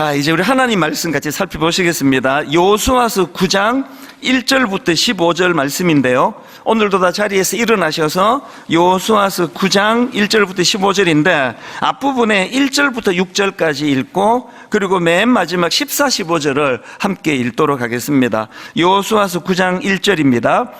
자, 이제 우리 하나님 말씀 같이 살펴보시겠습니다. 여호수아서 9장 1절부터 15절 말씀인데요. 오늘도 다 자리에서 일어나셔서 여호수아서 9장 1절부터 15절인데 앞부분에 1절부터 6절까지 읽고 그리고 맨 마지막 14, 15절을 함께 읽도록 하겠습니다. 여호수아서 9장 1절입니다.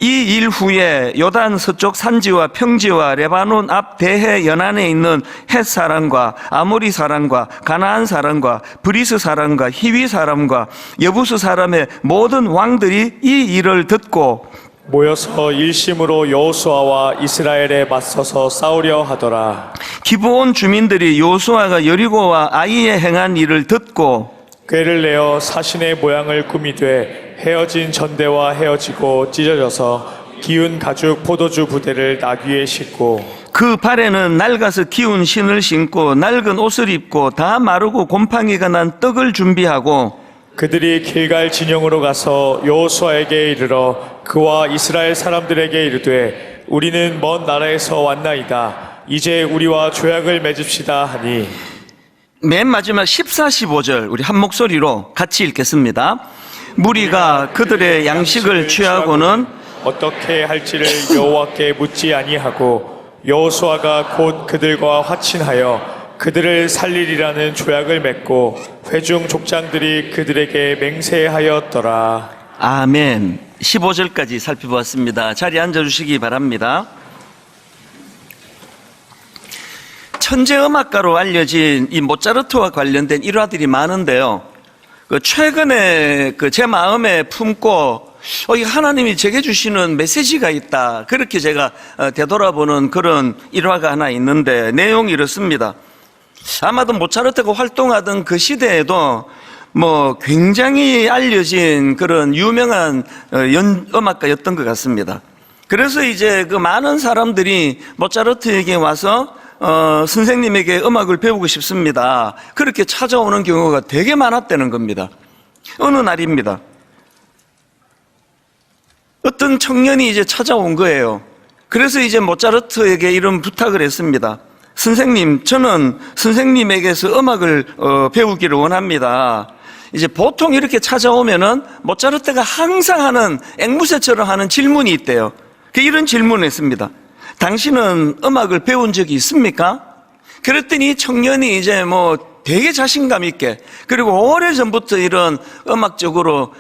이 일 후에 요단 서쪽 산지와 평지와 레바논 앞 대해 연안에 있는 헷 사람과 아모리 사람과 가나안 사람과 브리스 사람과 히위 사람과 여부스 사람의 모든 왕들이 이 일을 듣고 모여서 일심으로 여호수아와 이스라엘에 맞서서 싸우려 하더라. 기브온 주민들이 여호수아가 여리고와 아이에 행한 일을 듣고 꾀를 내어 사신의 모양을 꾸미되 헤어진 전대와 헤어지고 찢어져서 기운 가죽 포도주 부대를 나귀에 싣고 그 발에는 낡아서 기운 신을 신고 낡은 옷을 입고 다 마르고 곰팡이가 난 떡을 준비하고 그들이 길갈 진영으로 가서 여호수아에게 이르러 그와 이스라엘 사람들에게 이르되 우리는 먼 나라에서 왔나이다. 이제 우리와 조약을 맺읍시다 하니 맨 마지막 14, 15절 우리 한 목소리로 같이 읽겠습니다. 무리가 그들의 양식을 취하고는 어떻게 할지를 여호와께 묻지 아니하고 여호수아가 곧 그들과 화친하여 그들을 살리리라는 조약을 맺고 회중 족장들이 그들에게 맹세하였더라. 아멘. 15절까지 살펴보았습니다. 자리에 앉아주시기 바랍니다. 천재음악가로 알려진 이 모차르트와 관련된 일화들이 많은데요. 최근에 제 마음에 품고 하나님이 제게 주시는 메시지가 있다. 그렇게 제가 되돌아보는 그런 일화가 하나 있는데 내용이 이렇습니다. 아마도 모차르트가 활동하던 그 시대에도 굉장히 알려진 그런 유명한 음악가였던 것 같습니다. 그래서 이제 그 많은 사람들이 모차르트에게 와서 선생님에게 음악을 배우고 싶습니다. 그렇게 찾아오는 경우가 되게 많았다는 겁니다. 어느 날입니다. 어떤 청년이 이제 찾아온 거예요. 그래서 이제 모차르트에게 이런 부탁을 했습니다. 선생님, 저는 선생님에게서 음악을 배우기를 원합니다. 이제 보통 이렇게 찾아오면은 모차르트가 항상 하는 앵무새처럼 하는 질문이 있대요. 이런 질문을 했습니다. 당신은 음악을 배운 적이 있습니까? 그랬더니 청년이 이제 되게 자신감 있게 그리고 오래전부터 이런 음악적으로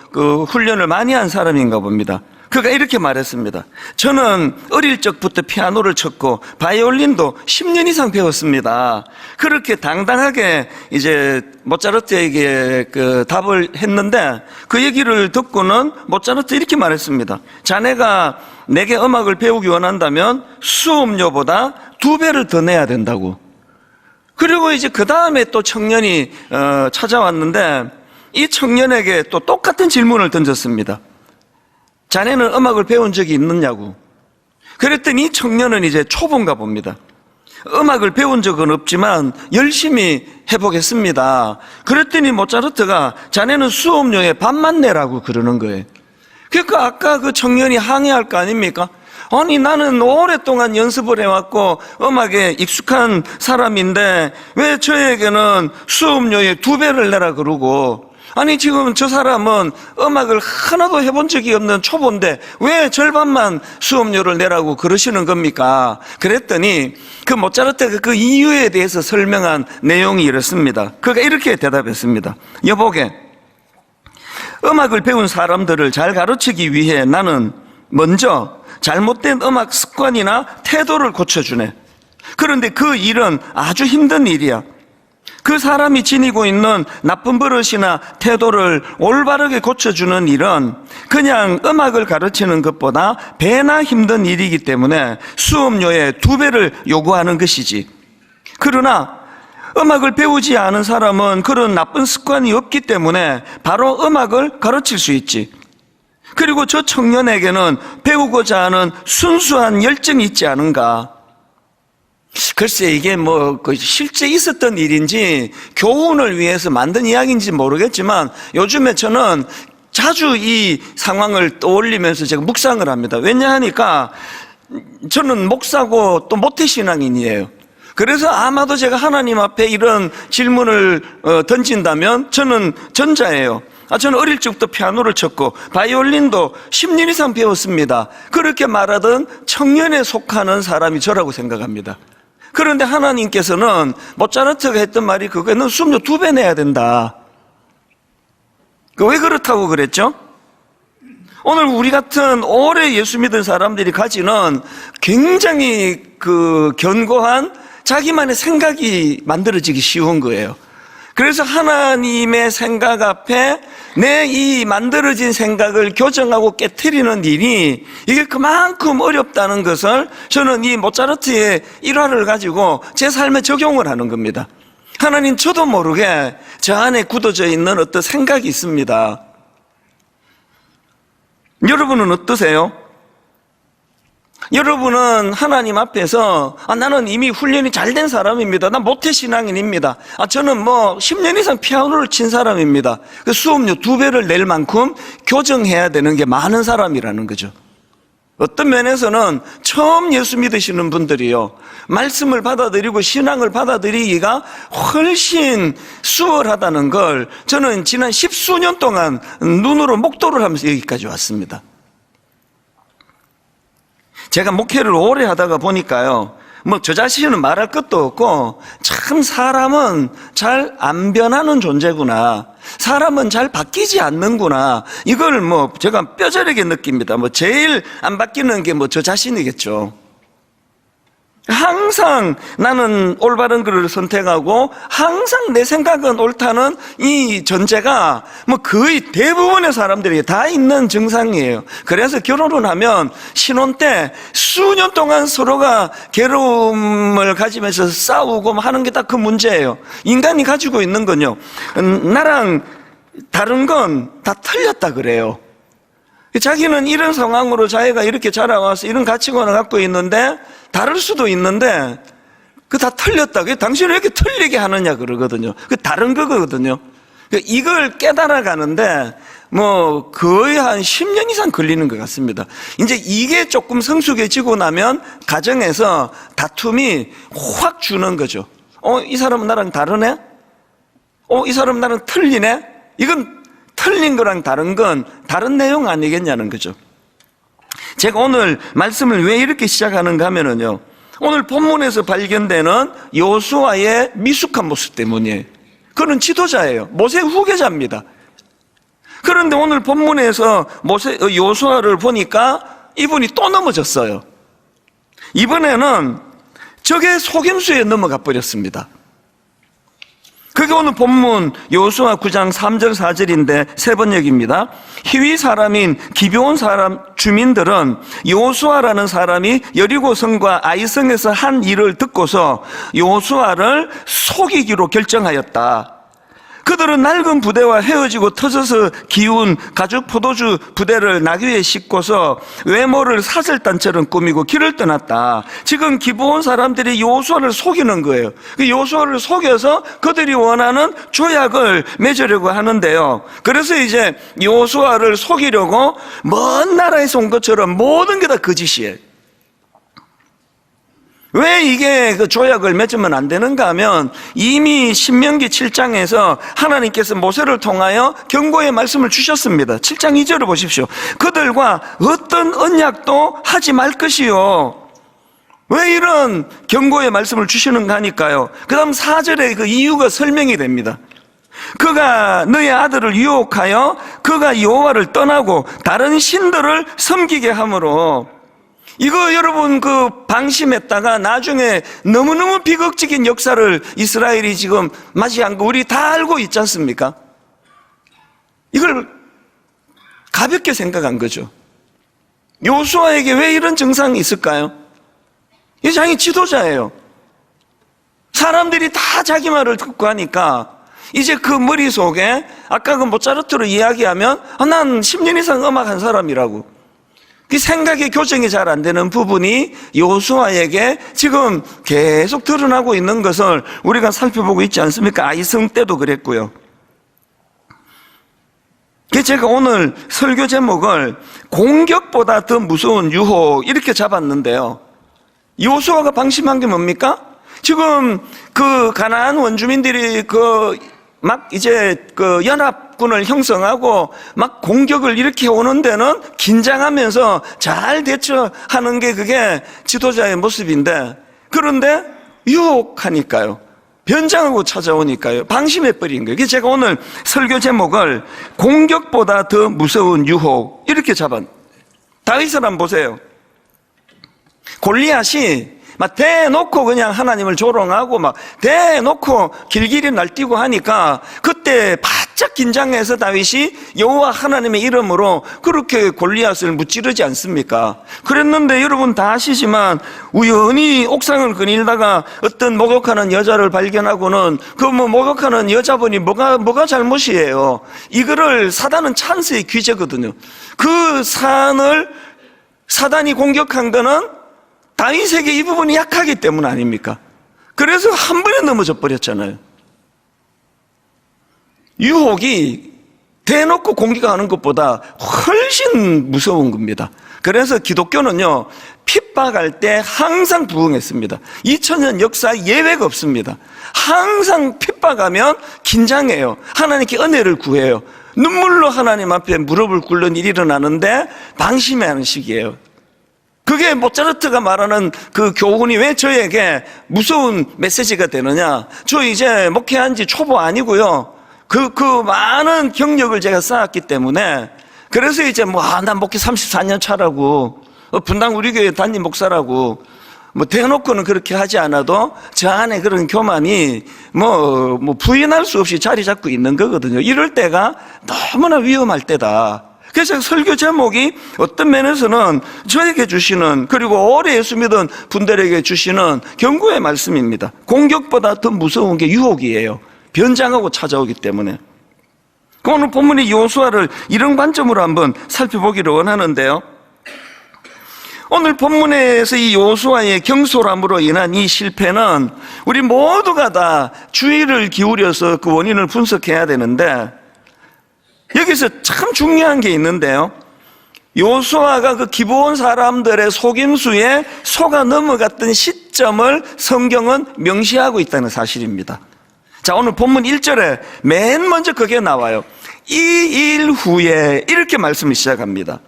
훈련을 많이 한 사람인가 봅니다. 그가 이렇게 말했습니다. 저는 어릴 적부터 피아노를 쳤고 바이올린도 10년 이상 배웠습니다. 그렇게 당당하게 이제 모차르트에게 답을 했는데 그 얘기를 듣고는 모차르트 이렇게 말했습니다. 자네가 내게 음악을 배우기 원한다면 수업료보다 2배를 더 내야 된다고. 그리고 이제 그 다음에 또 청년이 찾아왔는데 이 청년에게 또 똑같은 질문을 던졌습니다. 자네는 음악을 배운 적이 있느냐고. 그랬더니 이 청년은 이제 초보인가 봅니다. 음악을 배운 적은 없지만 열심히 해보겠습니다. 그랬더니 모차르트가 자네는 수업료의 반만 내라고 그러는 거예요. 그러니까 아까 그 청년이 항의할 거 아닙니까? 아니 나는 오랫동안 연습을 해왔고 음악에 익숙한 사람인데 왜 저에게는 수업료의 2배를 내라 그러고, 아니 지금 저 사람은 음악을 하나도 해본 적이 없는 초보인데 왜 절반만 수업료를 내라고 그러시는 겁니까? 그랬더니 그 모차르트가 그 이유에 대해서 설명한 내용이 이렇습니다. 그가 이렇게 대답했습니다. 여보게, 음악을 배운 사람들을 잘 가르치기 위해 나는 먼저 잘못된 음악 습관이나 태도를 고쳐주네. 그런데 그 일은 아주 힘든 일이야. 그 사람이 지니고 있는 나쁜 버릇이나 태도를 올바르게 고쳐주는 일은 그냥 음악을 가르치는 것보다 배나 힘든 일이기 때문에 수업료의 2배를 요구하는 것이지. 그러나 음악을 배우지 않은 사람은 그런 나쁜 습관이 없기 때문에 바로 음악을 가르칠 수 있지. 그리고 저 청년에게는 배우고자 하는 순수한 열정이 있지 않은가. 글쎄 이게 실제 있었던 일인지 교훈을 위해서 만든 이야기인지 모르겠지만 요즘에 저는 자주 이 상황을 떠올리면서 제가 묵상을 합니다. 왜냐하니까 저는 목사고 또 모태신앙인이에요. 그래서 아마도 제가 하나님 앞에 이런 질문을 던진다면 저는 전자예요. 저는 어릴 적부터 피아노를 쳤고 바이올린도 10년 이상 배웠습니다. 그렇게 말하던 청년에 속하는 사람이 저라고 생각합니다. 그런데 하나님께서는 모차르트가 했던 말이 그거야. 너 수업료 2배 내야 된다. 왜 그렇다고 그랬죠? 오늘 우리 같은 오래 예수 믿은 사람들이 가지는 굉장히 견고한 자기만의 생각이 만들어지기 쉬운 거예요. 그래서 하나님의 생각 앞에 내 이 만들어진 생각을 교정하고 깨트리는 일이 이게 그만큼 어렵다는 것을 저는 이 모차르트의 일화를 가지고 제 삶에 적용을 하는 겁니다. 하나님, 저도 모르게 저 안에 굳어져 있는 어떤 생각이 있습니다. 여러분은 어떠세요? 여러분은 하나님 앞에서 나는 이미 훈련이 잘 된 사람입니다. 난 모태신앙인입니다. 저는 10년 이상 피아노를 친 사람입니다. 그 수업료 2배를 낼 만큼 교정해야 되는 게 많은 사람이라는 거죠. 어떤 면에서는 처음 예수 믿으시는 분들이요, 말씀을 받아들이고 신앙을 받아들이기가 훨씬 수월하다는 걸 저는 지난 10수년 동안 눈으로 목도를 하면서 여기까지 왔습니다. 제가 목회를 오래 하다가 보니까요, 저 자신은 말할 것도 없고 참 사람은 잘 안 변하는 존재구나, 사람은 잘 바뀌지 않는구나, 이걸 제가 뼈저리게 느낍니다. 제일 안 바뀌는 게 저 자신이겠죠. 항상 나는 올바른 길을 선택하고 항상 내 생각은 옳다는 이 전제가 거의 대부분의 사람들이 다 있는 증상이에요. 그래서 결혼을 하면 신혼 때 수년 동안 서로가 괴로움을 가지면서 싸우고 하는 게 다 그 문제예요. 인간이 가지고 있는 건요, 나랑 다른 건 다 틀렸다 그래요. 자기는 이런 상황으로 자기가 이렇게 자라와서 이런 가치관을 갖고 있는데 다를 수도 있는데 다 틀렸다. 당신은 왜 이렇게 틀리게 하느냐 그러거든요. 다른 거거든요. 이걸 깨달아가는데 거의 한 10년 이상 걸리는 것 같습니다. 이제 이게 조금 성숙해지고 나면 가정에서 다툼이 확 주는 거죠. 이 사람은 나랑 다르네? 이 사람은 나랑 틀리네? 이건 틀린 거랑 다른 건 다른 내용 아니겠냐는 거죠. 제가 오늘 말씀을 왜 이렇게 시작하는가 하면은요, 오늘 본문에서 발견되는 여호수아의 미숙한 모습 때문이에요. 그는 지도자예요. 모세 후계자입니다. 그런데 오늘 본문에서 여호수아를 보니까 이분이 또 넘어졌어요. 이번에는 적의 속임수에 넘어가 버렸습니다. 그게 오늘 본문 여호수아 9장 3절 4절인데 세 번역입니다. 히위 사람인 기브온 사람 주민들은 여호수아라는 사람이 여리고성과 아이성에서 한 일을 듣고서 여호수아를 속이기로 결정하였다. 그들은 낡은 부대와 헤어지고 터져서 기운 가죽 포도주 부대를 나귀에 싣고서 외모를 사슬단처럼 꾸미고 길을 떠났다. 지금 기브온 사람들이 여호수아를 속이는 거예요. 여호수아를 속여서 그들이 원하는 조약을 맺으려고 하는데요, 그래서 이제 여호수아를 속이려고 먼 나라에서 온 것처럼 모든 게 다 거짓이에요. 왜 이게 조약을 맺으면 안 되는가 하면 이미 신명기 7장에서 하나님께서 모세를 통하여 경고의 말씀을 주셨습니다. 7장 2절을 보십시오. 그들과 어떤 언약도 하지 말 것이요. 왜 이런 경고의 말씀을 주시는가 하니까요, 그 다음 4절에 그 이유가 설명이 됩니다. 그가 너의 아들을 유혹하여 그가 여호와를 떠나고 다른 신들을 섬기게 함으로, 이거 여러분 방심했다가 나중에 너무너무 비극적인 역사를 이스라엘이 지금 맞이한 거 우리 다 알고 있지 않습니까? 이걸 가볍게 생각한 거죠. 여호수아에게 왜 이런 증상이 있을까요? 이 자기 지도자예요. 사람들이 다 자기 말을 듣고 하니까 이제 그 머릿속에 아까 그 모차르트로 이야기하면 난 10년 이상 음악한 사람이라고, 그 생각의 교정이 잘 안 되는 부분이 여호수아에게 지금 계속 드러나고 있는 것을 우리가 살펴보고 있지 않습니까? 아이성 때도 그랬고요. 제가 오늘 설교 제목을 공격보다 더 무서운 유혹 이렇게 잡았는데요, 여호수아가 방심한 게 뭡니까? 지금 그 가나안 원주민들이 막 이제 연합군을 형성하고 막 공격을 일으켜 오는 데는 긴장하면서 잘 대처하는 게 그게 지도자의 모습인데, 그런데 유혹하니까요, 변장하고 찾아오니까요, 방심해버린 거예요. 그래서 제가 오늘 설교 제목을 공격보다 더 무서운 유혹 이렇게 다윗을 한번 보세요. 골리앗이 막 대놓고 그냥 하나님을 조롱하고 막 대놓고 길길이 날뛰고 하니까 그때 바짝 긴장해서 다윗이 여호와 하나님의 이름으로 그렇게 골리앗을 무찌르지 않습니까? 그랬는데 여러분 다 아시지만 우연히 옥상을 거닐다가 어떤 목욕하는 여자를 발견하고는 그 목욕하는 여자분이 뭐가 잘못이에요? 이거를 사단은 찬스의 귀재거든요. 그 산을 사단이 공격한 거는 다윗에게 이 부분이 약하기 때문 아닙니까? 그래서 한 번에 넘어져 버렸잖아요. 유혹이 대놓고 공격하는 것보다 훨씬 무서운 겁니다. 그래서 기독교는요, 핍박할 때 항상 부응했습니다. 2000년 역사 예외가 없습니다. 항상 핍박하면 긴장해요. 하나님께 은혜를 구해요. 눈물로 하나님 앞에 무릎을 꿇는 일이 일어나는데 방심해하는 시기예요. 그게 모차르트가 말하는 그 교훈이 왜 저에게 무서운 메시지가 되느냐? 저 이제 목회한 지 초보 아니고요. 그 많은 경력을 제가 쌓았기 때문에, 그래서 이제 난 목회 34년 차라고, 분당 우리 교회 담임 목사라고, 대놓고는 그렇게 하지 않아도 저 안에 그런 교만이 부인할 수 없이 자리 잡고 있는 거거든요. 이럴 때가 너무나 위험할 때다. 그래서 설교 제목이 어떤 면에서는 저에게 주시는, 그리고 오래 예수 믿은 분들에게 주시는 경고의 말씀입니다. 공격보다 더 무서운 게 유혹이에요. 변장하고 찾아오기 때문에. 오늘 본문의 여호수아를 이런 관점으로 한번 살펴보기를 원하는데요, 오늘 본문에서 이 여호수아의 경솔함으로 인한 이 실패는 우리 모두가 다 주의를 기울여서 그 원인을 분석해야 되는데, 여기서 참 중요한 게 있는데요, 여호수아가 그 기브온 사람들의 속임수에 속아 넘어갔던 시점을 성경은 명시하고 있다는 사실입니다. 자, 오늘 본문 1절에 맨 먼저 그게 나와요. 이 일 후에, 이렇게 말씀을 시작합니다.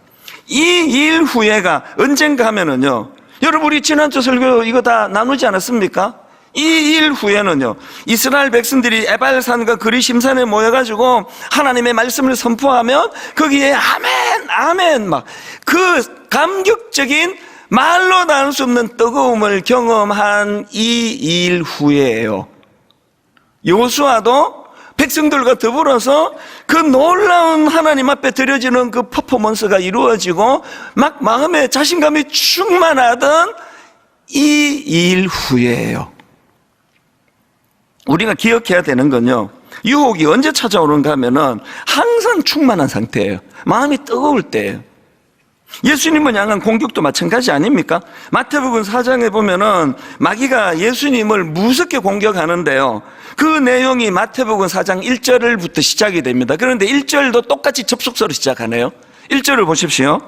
이 일 후에가 언젠가 하면은요, 여러분 우리 지난주 설교 이거 다 나누지 않았습니까? 이 일 후에는요, 이스라엘 백성들이 에발산과 그리심산에 모여가지고 하나님의 말씀을 선포하면 거기에 아멘 아멘 막 그 감격적인 말로 나눌 수 없는 뜨거움을 경험한 이 일 후에예요. 여호수아도 백성들과 더불어서 그 놀라운 하나님 앞에 드려지는 그 퍼포먼스가 이루어지고 막 마음에 자신감이 충만하던 이 일 후에예요. 우리가 기억해야 되는 건요, 유혹이 언제 찾아오는가 하면은 항상 충만한 상태예요. 마음이 뜨거울 때예요. 예수님을 향한 공격도 마찬가지 아닙니까? 마태복음 4장에 보면은 마귀가 예수님을 무섭게 공격하는데요, 그 내용이 마태복음 4장 1절부터 시작이 됩니다. 그런데 1절도 똑같이 접속사로 시작하네요. 1절을 보십시오.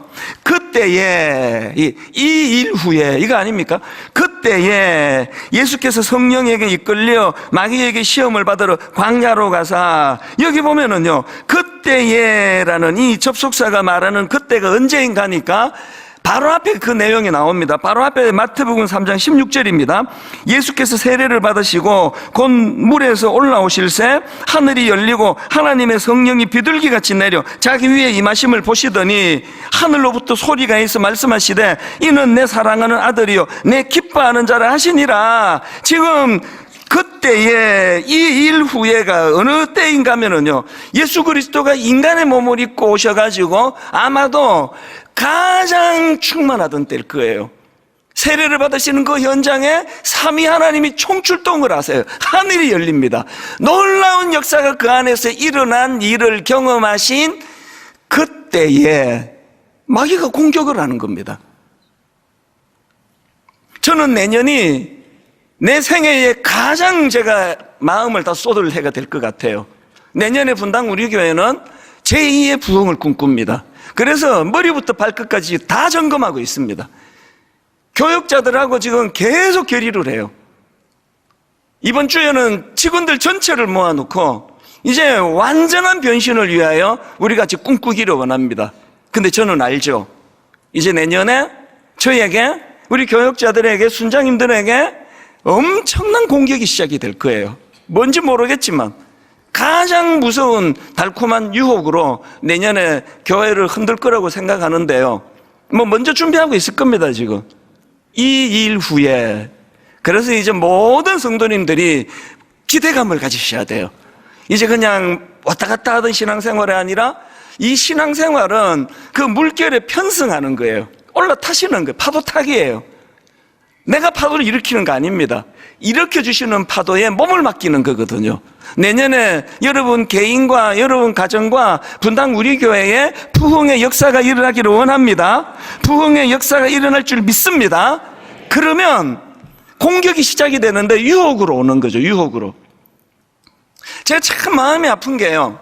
그때에, 이 일 후에, 이거 아닙니까? 그때에 예수께서 성령에게 이끌려 마귀에게 시험을 받으러 광야로 가사, 여기 보면은요, 그때에라는 이 접속사가 말하는 그때가 언제인가 하니까 바로 앞에 그 내용이 나옵니다. 바로 앞에 마태복음 3장 16절입니다. 예수께서 세례를 받으시고 곧 물에서 올라오실새 하늘이 열리고 하나님의 성령이 비둘기같이 내려 자기 위에 임하심을 보시더니 하늘로부터 소리가 있어 말씀하시되 이는 내 사랑하는 아들이요 내 기뻐하는 자라 하시니라. 지금 그때에 이 일 후에가 어느 때인가 하면은요, 예수 그리스도가 인간의 몸을 입고 오셔가지고 아마도 가장 충만하던 때일 거예요. 세례를 받으시는 그 현장에 삼위 하나님이 총출동을 하세요. 하늘이 열립니다. 놀라운 역사가 그 안에서 일어난 일을 경험하신 그때에 마귀가 공격을 하는 겁니다. 저는 내년이 내 생애에 가장 제가 마음을 다 쏟을 해가 될 것 같아요. 내년에 분당 우리 교회는 제2의 부흥을 꿈꿉니다. 그래서 머리부터 발끝까지 다 점검하고 있습니다. 교역자들하고 지금 계속 결의를 해요. 이번 주에는 직원들 전체를 모아놓고 이제 완전한 변신을 위하여 우리 같이 꿈꾸기를 원합니다. 근데 저는 알죠. 이제 내년에 저에게, 우리 교역자들에게, 순장님들에게 엄청난 공격이 시작이 될 거예요. 뭔지 모르겠지만 가장 무서운 달콤한 유혹으로 내년에 교회를 흔들 거라고 생각하는데요. 먼저 준비하고 있을 겁니다, 지금. 이 일 후에. 그래서 이제 모든 성도님들이 기대감을 가지셔야 돼요. 이제 그냥 왔다 갔다 하던 신앙생활이 아니라 이 신앙생활은 그 물결에 편승하는 거예요. 올라타시는 거예요. 파도 타기예요. 내가 파도를 일으키는 거 아닙니다. 일으켜주시는 파도에 몸을 맡기는 거거든요. 내년에 여러분 개인과 여러분 가정과 분당 우리 교회에 부흥의 역사가 일어나기를 원합니다. 부흥의 역사가 일어날 줄 믿습니다. 그러면 공격이 시작이 되는데 유혹으로 오는 거죠. 유혹으로. 제가 참 마음이 아픈 게요,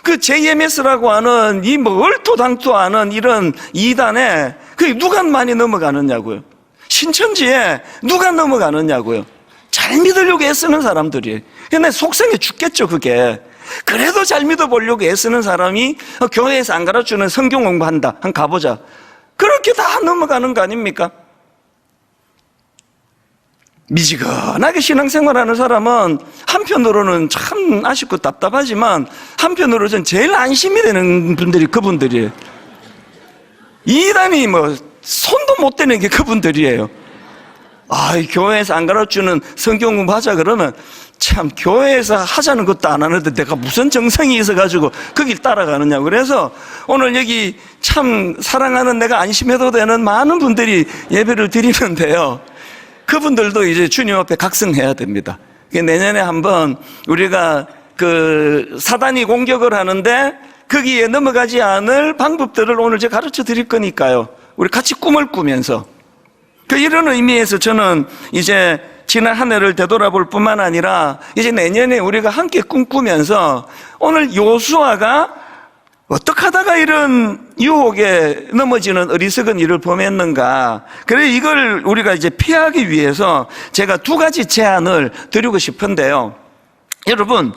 그 JMS라고 하는 이 얼토당토하는 이런 이단에 그 누가 많이 넘어가느냐고요. 신천지에 누가 넘어가느냐고요. 잘 믿으려고 애쓰는 사람들이. 근데 속상해 죽겠죠, 그게. 그래도 잘 믿어보려고 애쓰는 사람이 교회에서 안 가르쳐주는 성경 공부한다. 한번 가보자. 그렇게 다 넘어가는 거 아닙니까? 미지근하게 신앙생활하는 사람은 한편으로는 참 아쉽고 답답하지만 한편으로 전 제일 안심이 되는 분들이 그분들이에요. 이단이 손도 못 대는 게 그분들이에요. 교회에서 안 가르쳐주는 성경 공부하자 그러면 참 교회에서 하자는 것도 안 하는데 내가 무슨 정성이 있어가지고 거길 따라가느냐. 그래서 오늘 여기 참 사랑하는 내가 안심해도 되는 많은 분들이 예배를 드리는데요, 그분들도 이제 주님 앞에 각성해야 됩니다. 내년에 한번 우리가 그 사단이 공격을 하는데 거기에 넘어가지 않을 방법들을 오늘 제가 가르쳐 드릴 거니까요, 우리 같이 꿈을 꾸면서 이런 의미에서 저는 이제 지난 한 해를 되돌아볼 뿐만 아니라 이제 내년에 우리가 함께 꿈꾸면서 오늘 요수아가 어떻게 하다가 이런 유혹에 넘어지는 어리석은 일을 범했는가. 그래 이걸 우리가 이제 피하기 위해서 제가 두 가지 제안을 드리고 싶은데요. 여러분,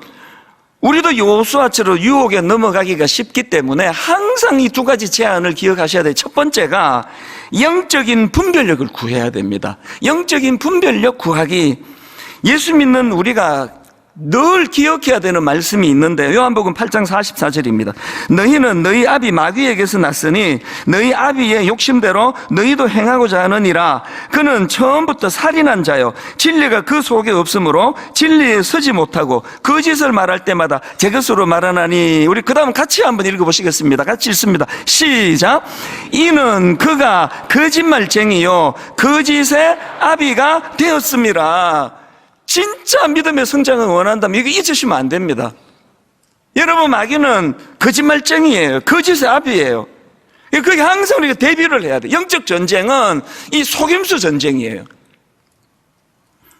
우리도 요수아처럼 유혹에 넘어가기가 쉽기 때문에 항상 이 두 가지 제안을 기억하셔야 돼요. 첫 번째가 영적인 분별력을 구해야 됩니다. 영적인 분별력 구하기. 예수 믿는 우리가 늘 기억해야 되는 말씀이 있는데 요한복음 8장 44절입니다. 너희는 너희 아비 마귀에게서 났으니 너희 아비의 욕심대로 너희도 행하고자 하느니라. 그는 처음부터 살인한 자요, 진리가 그 속에 없으므로 진리에 서지 못하고 거짓을 말할 때마다 제 것으로 말하나니. 우리 그 다음 같이 한번 읽어보시겠습니다. 같이 읽습니다. 시작. 이는 그가 거짓말쟁이요 거짓의 아비가 되었습니다. 진짜 믿음의 성장을 원한다면 이거 잊으시면 안 됩니다. 여러분, 마귀는 거짓말쟁이에요. 거짓의 아비예요. 그게 항상 우리가 대비를 해야 돼요. 영적 전쟁은 이 속임수 전쟁이에요.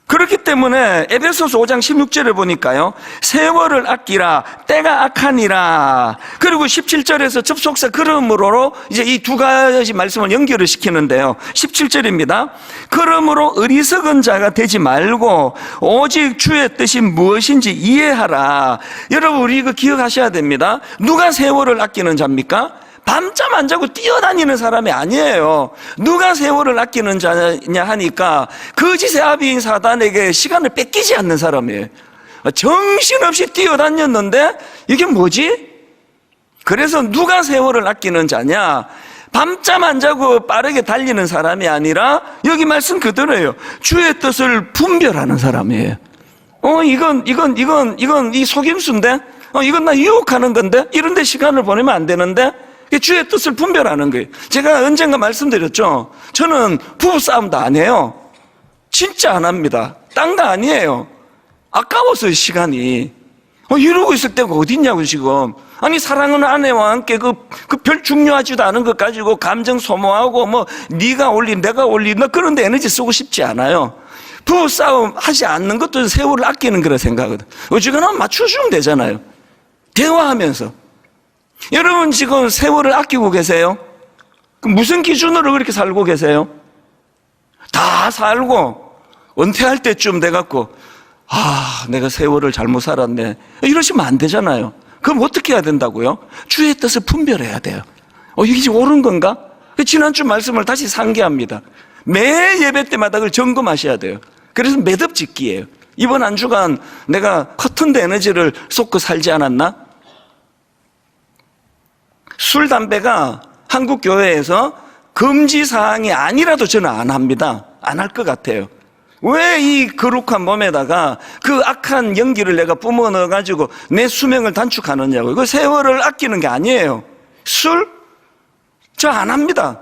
그렇기 때문에 에베소서 5장 16절에 보니까요, 세월을 아끼라 때가 악하니라. 그리고 17절에서 접속사 그러므로 이제 이 두 가지 말씀을 연결을 시키는데요, 17절입니다. 그러므로 어리석은 자가 되지 말고 오직 주의 뜻이 무엇인지 이해하라. 여러분, 우리 이거 기억하셔야 됩니다. 누가 세월을 아끼는 자입니까? 밤잠 안 자고 뛰어다니는 사람이 아니에요. 누가 세월을 아끼는 자냐 하니까 거짓의 아비인 사단에게 시간을 뺏기지 않는 사람이에요. 정신없이 뛰어다녔는데 이게 뭐지? 그래서 누가 세월을 아끼는 자냐? 밤잠 안 자고 빠르게 달리는 사람이 아니라 여기 말씀 그대로예요. 주의 뜻을 분별하는 사람이에요. 이건 이 속임수인데? 이건 나 유혹하는 건데? 이런데 시간을 보내면 안 되는데? 주의 뜻을 분별하는 거예요. 제가 언젠가 말씀드렸죠. 저는 부부싸움도 안 해요. 진짜 안 합니다. 딴 거 아니에요. 아까워서요, 시간이. 이러고 있을 때가 어딨냐고, 지금. 아니, 사랑하는 아내와 함께 그 별 중요하지도 않은 것 가지고 감정 소모하고 네가 올리, 내가 올리, 나 그런데 에너지 쓰고 싶지 않아요. 부부싸움 하지 않는 것도 세월을 아끼는 거라 생각하거든. 어지간하면 맞춰주면 되잖아요. 대화하면서. 여러분, 지금 세월을 아끼고 계세요? 무슨 기준으로 그렇게 살고 계세요? 다 살고 은퇴할 때쯤 돼갖고 내가 세월을 잘못 살았네. 이러시면 안 되잖아요. 그럼 어떻게 해야 된다고요? 주의 뜻을 분별해야 돼요. 이게 지금 옳은 건가? 지난주 말씀을 다시 상기합니다. 매 예배 때마다 그걸 점검하셔야 돼요. 그래서 매듭 짓기예요. 이번 한 주간 내가 커튼드 에너지를 쏟고 살지 않았나? 술, 담배가 한국 교회에서 금지 사항이 아니라도 저는 안 합니다. 안 할 것 같아요. 왜 이 거룩한 몸에다가 그 악한 연기를 내가 뿜어 넣어가지고 내 수명을 단축하느냐고. 이거 세월을 아끼는 게 아니에요. 술? 저 안 합니다.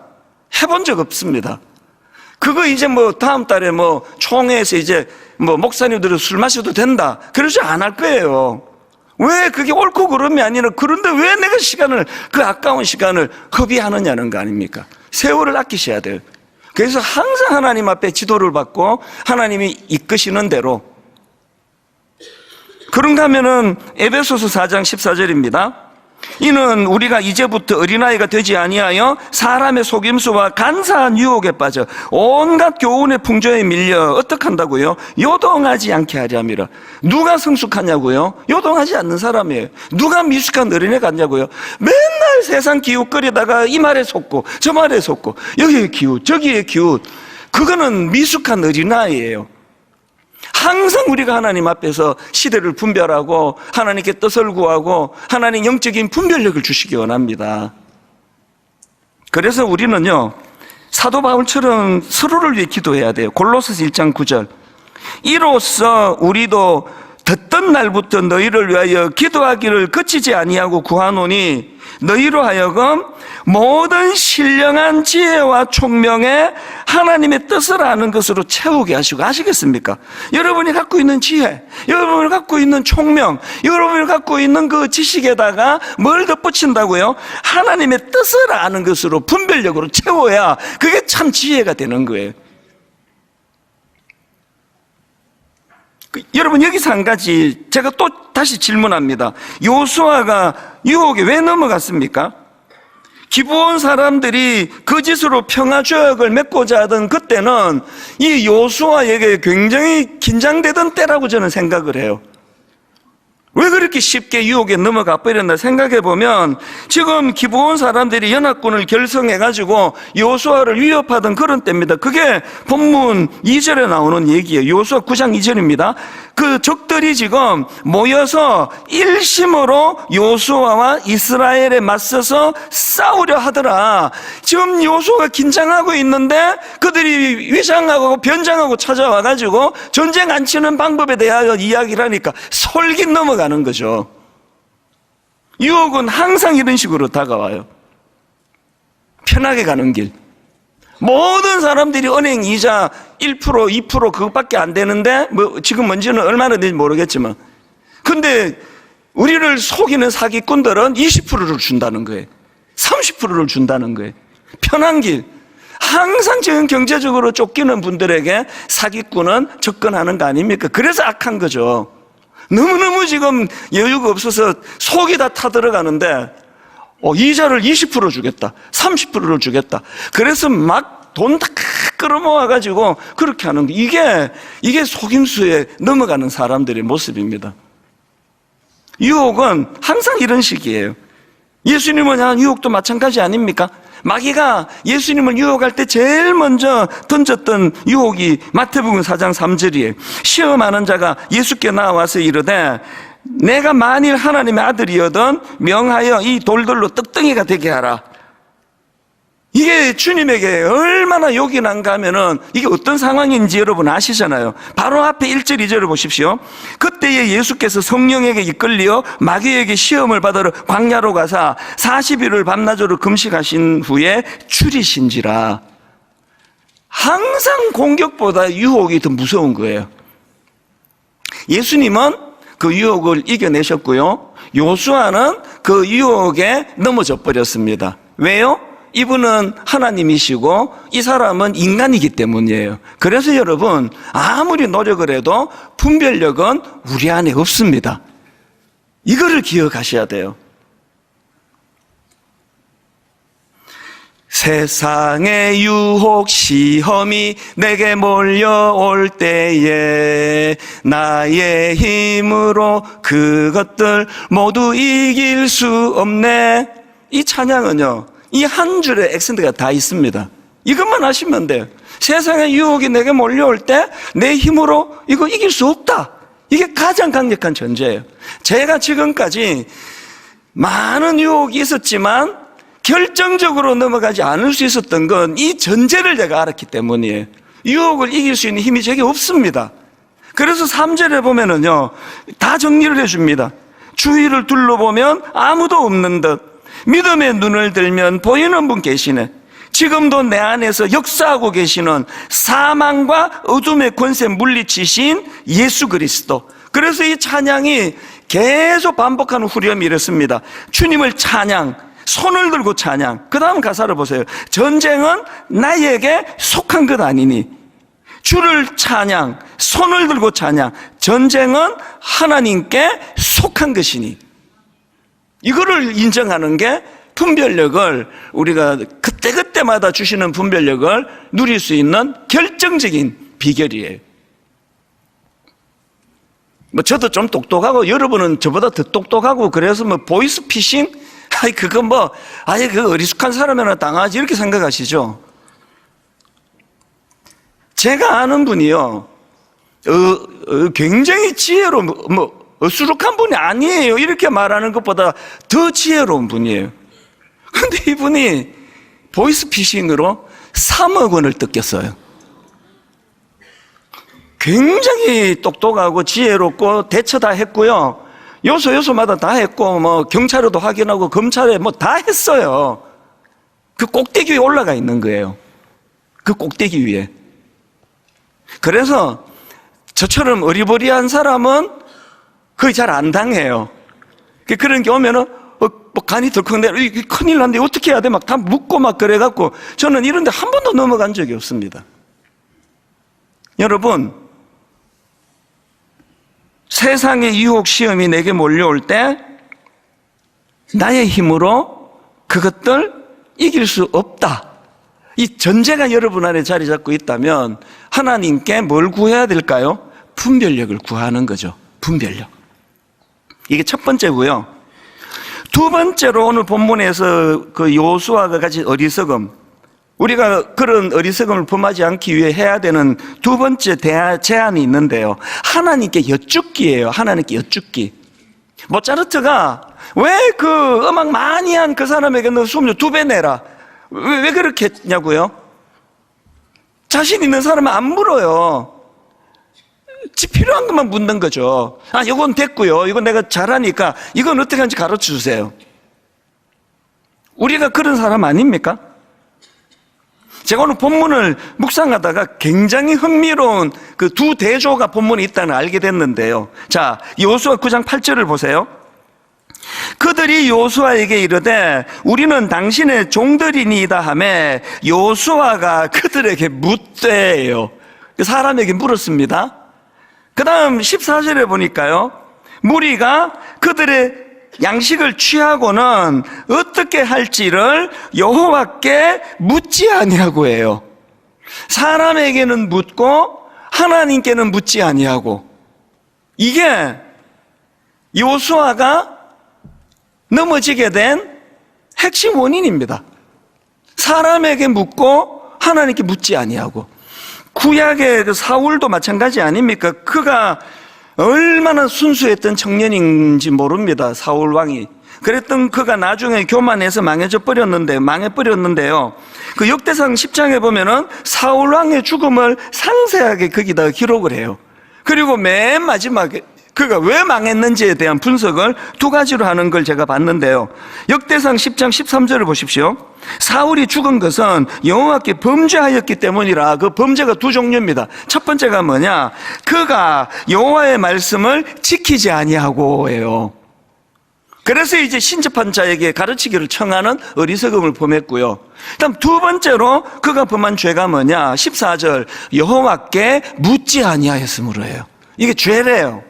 해본 적 없습니다. 그거 이제 다음 달에 총회에서 이제 목사님들은 술 마셔도 된다. 그러지 안 할 거예요. 왜 그게 옳고 그름이 아니라, 그런데 왜 내가 그 아까운 시간을 허비하느냐는 거 아닙니까? 세월을 아끼셔야 돼요. 그래서 항상 하나님 앞에 지도를 받고 하나님이 이끄시는 대로. 그런가 하면은 에베소서 4장 14절입니다. 이는 우리가 이제부터 어린아이가 되지 아니하여 사람의 속임수와 간사한 유혹에 빠져 온갖 교훈의 풍조에 밀려 어떻게 한다고요? 요동하지 않게 하려 함이라. 누가 성숙하냐고요? 요동하지 않는 사람이에요. 누가 미숙한 어린애 같냐고요? 맨날 세상 기웃거리다가 이 말에 속고 저 말에 속고 여기에 기웃 저기에 기웃. 그거는 미숙한 어린아이예요. 항상 우리가 하나님 앞에서 시대를 분별하고 하나님께 뜻을 구하고 하나님 영적인 분별력을 주시기 원합니다. 그래서 우리는요, 사도 바울처럼 서로를 위해 기도해야 돼요. 골로새서 1장 9절. 이로써 우리도 듣던 날부터 너희를 위하여 기도하기를 그치지 아니하고 구하노니 너희로 하여금 모든 신령한 지혜와 총명에 하나님의 뜻을 아는 것으로 채우게 하시고. 아시겠습니까? 여러분이 갖고 있는 지혜, 여러분이 갖고 있는 총명, 여러분이 갖고 있는 그 지식에다가 뭘 덧붙인다고요? 하나님의 뜻을 아는 것으로 분별력으로 채워야 그게 참 지혜가 되는 거예요. 여러분, 여기서 한 가지 제가 또 다시 질문합니다. 요수아가 유혹에 왜 넘어갔습니까? 기브온 사람들이 거짓으로 평화조약을 맺고자 하던 그때는 이 요수아에게 굉장히 긴장되던 때라고 저는 생각을 해요. 왜 그렇게 쉽게 유혹에 넘어가 버렸나 생각해 보면, 지금 기브온 사람들이 연합군을 결성해가지고 요수아를 위협하던 그런 때입니다. 그게 본문 2절에 나오는 얘기예요. 요수아 9장 2절입니다. 그 적들이 지금 모여서 일심으로 요수아와 이스라엘에 맞서서 싸우려 하더라. 지금 요수아가 긴장하고 있는데 그들이 위장하고 변장하고 찾아와가지고 전쟁 안 치는 방법에 대하여 이야기를 하니까 솔깃 넘어가는 거죠. 유혹은 항상 이런 식으로 다가와요. 편하게 가는 길. 모든 사람들이 은행 이자 1%, 2% 그것밖에 안 되는데, 지금 뭔지는 얼마나 되는지 모르겠지만, 근데 우리를 속이는 사기꾼들은 20%를 준다는 거예요. 30%를 준다는 거예요. 편한 길. 항상 지금 경제적으로 쫓기는 분들에게 사기꾼은 접근하는 거 아닙니까? 그래서 악한 거죠. 너무너무 지금 여유가 없어서 속이 다 타들어가는데, 이자를 20% 주겠다, 30%를 주겠다. 그래서 막 돈 다 끌어모아가지고 그렇게 하는 거. 이게 속임수에 넘어가는 사람들의 모습입니다. 유혹은 항상 이런 식이에요. 예수님을 향한 유혹도 마찬가지 아닙니까? 마귀가 예수님을 유혹할 때 제일 먼저 던졌던 유혹이 마태복음 4장 3절이에요. 시험하는 자가 예수께 나와서 이르되 내가 만일 하나님의 아들이거든 명하여 이 돌들로 떡덩이가 되게 하라. 이게 주님에게 얼마나 욕이 난가 하면은 이게 어떤 상황인지 여러분 아시잖아요. 바로 앞에 1절 2절을 보십시오. 그때에 예수께서 성령에게 이끌려 마귀에게 시험을 받으러 광야로 가사 40일을 밤낮으로 금식하신 후에 줄이신지라. 항상 공격보다 유혹이 더 무서운 거예요. 예수님은 그 유혹을 이겨내셨고요, 요수아는 그 유혹에 넘어져 버렸습니다. 왜요? 이분은 하나님이시고 이 사람은 인간이기 때문이에요. 그래서 여러분, 아무리 노력을 해도 분별력은 우리 안에 없습니다. 이거를 기억하셔야 돼요. 세상의 유혹 시험이 내게 몰려올 때에 나의 힘으로 그것들 모두 이길 수 없네. 이 찬양은요, 이 한 줄에 액센트가 다 있습니다. 이것만 하시면 돼요. 세상의 유혹이 내게 몰려올 때 내 힘으로 이거 이길 수 없다. 이게 가장 강력한 전제예요. 제가 지금까지 많은 유혹이 있었지만 결정적으로 넘어가지 않을 수 있었던 건 이 전제를 제가 알았기 때문이에요. 유혹을 이길 수 있는 힘이 제게 없습니다. 그래서 3절에 보면은요, 다 정리를 해줍니다. 주위를 둘러보면 아무도 없는 듯 믿음의 눈을 들면 보이는 분 계시네. 지금도 내 안에서 역사하고 계시는 사망과 어둠의 권세 물리치신 예수 그리스도. 그래서 이 찬양이 계속 반복하는 후렴이 이렇습니다. 주님을 찬양, 손을 들고 찬양. 그 다음 가사를 보세요. 전쟁은 나에게 속한 것 아니니. 주를 찬양, 손을 들고 찬양. 전쟁은 하나님께 속한 것이니. 이거를 인정하는 게 분별력을, 우리가 그때그때마다 주시는 분별력을 누릴 수 있는 결정적인 비결이에요. 저도 좀 똑똑하고 여러분은 저보다 더 똑똑하고 그래서 보이스 피싱? 그거 그 어리숙한 사람이나 당하지 이렇게 생각하시죠? 제가 아는 분이요, 굉장히 지혜로운, 어수룩한 분이 아니에요. 이렇게 말하는 것보다 더 지혜로운 분이에요. 근데 이분이 보이스피싱으로 3억 원을 뜯겼어요. 굉장히 똑똑하고 지혜롭고 대처 다 했고요. 요소마다 다 했고, 경찰에도 확인하고 검찰에 다 했어요. 그 꼭대기 위에 올라가 있는 거예요. 그 꼭대기 위에. 그래서 저처럼 어리버리한 사람은 거의 잘 안 당해요. 그런 게 오면은, 간이 덜컹대, 큰일 났는데 어떻게 해야 돼? 다 묻고 그래갖고, 저는 이런데 한 번도 넘어간 적이 없습니다. 여러분, 세상의 유혹 시험이 내게 몰려올 때 나의 힘으로 그것들 이길 수 없다. 이 전제가 여러분 안에 자리 잡고 있다면 하나님께 뭘 구해야 될까요? 분별력을 구하는 거죠. 분별력. 이게 첫 번째고요. 두 번째로 오늘 본문에서 그 여호수아가 가진 어리석음, 우리가 그런 어리석음을 범하지 않기 위해 해야 되는 두 번째 제안이 있는데요. 하나님께 여쭙기예요. 하나님께 여쭙기. 모차르트가 왜 그 음악 많이 한 그 사람에게 너 수업료 2배 내라. 왜 그렇게 했냐고요? 자신 있는 사람은 안 물어요. 지 필요한 것만 묻는 거죠. 이건 됐고요. 이건 내가 잘하니까 이건 어떻게 하는지 가르쳐 주세요. 우리가 그런 사람 아닙니까? 제가 오늘 본문을 묵상하다가 굉장히 흥미로운 그 두 대조가 본문에 있다는 걸 알게 됐는데요. 자, 여호수아 9장 8절을 보세요. 그들이 여호수아에게 이르되 우리는 당신의 종들이니이다 하매 여호수아가 그들에게 묻대요. 사람에게 물었습니다. 그 다음 14절에 보니까요, 무리가 그들의 양식을 취하고는 어떻게 할지를 여호와께 묻지 아니하고 해요. 사람에게는 묻고 하나님께는 묻지 아니하고. 이게 여호수아가 넘어지게 된 핵심 원인입니다. 사람에게 묻고 하나님께 묻지 아니하고. 구약의 그 사울도 마찬가지 아닙니까? 그가 얼마나 순수했던 청년인지 모릅니다. 사울 왕이. 그랬던 그가 나중에 교만해서 망해버렸는데요. 그 역대상 10장에 보면은 사울 왕의 죽음을 상세하게 거기다 기록을 해요. 그리고 맨 마지막에 그가 왜 망했는지에 대한 분석을 두 가지로 하는 걸 제가 봤는데요. 역대상 10장 13절을 보십시오. 사울이 죽은 것은 여호와께 범죄하였기 때문이라. 그 범죄가 두 종류입니다. 첫 번째가 뭐냐? 그가 여호와의 말씀을 지키지 아니하고예요. 그래서 이제 신접한 자에게 가르치기를 청하는 어리석음을 범했고요. 다음 두 번째로 그가 범한 죄가 뭐냐? 14절 여호와께 묻지 아니하였으므로예요. 이게 죄래요.